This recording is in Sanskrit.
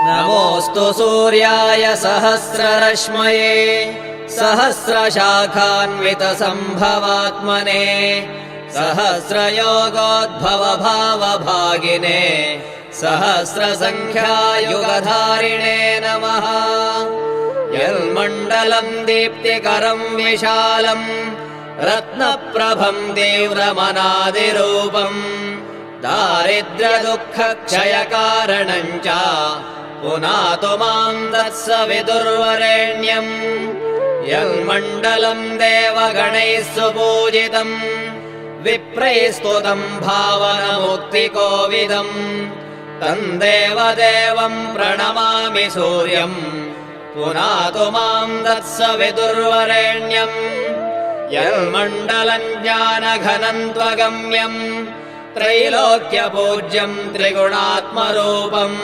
नमोऽस्तु सूर्याय सहस्ररश्मये सहस्रशाखान्वितसम्भवात्मने सहस्रयोगोद्भवभावभागिने सहस्रसङ्ख्यायुगधारिणे नमः। यन्मण्डलम् दीप्तिकरम् विशालम् रत्नप्रभम् तीव्रमनादिरूपम् दारिद्र्यदुःखक्षयकारणम् च पुनातु माम् तत्सवितुर्वरेण्यम्। यन्मण्डलम् देवगणैः सुपूजितम् विप्रैस्तुतम् भावनमुक्तिकोविदम् तम् देवदेवम् प्रणमामि सूर्यम् पुनातु माम् तत्सवितुर्वरेण्यम्। यन्मण्डलम् ज्ञानघनम् त्वगम्यम् त्रैलोक्यपूज्यम् त्रिगुणात्मरूपम्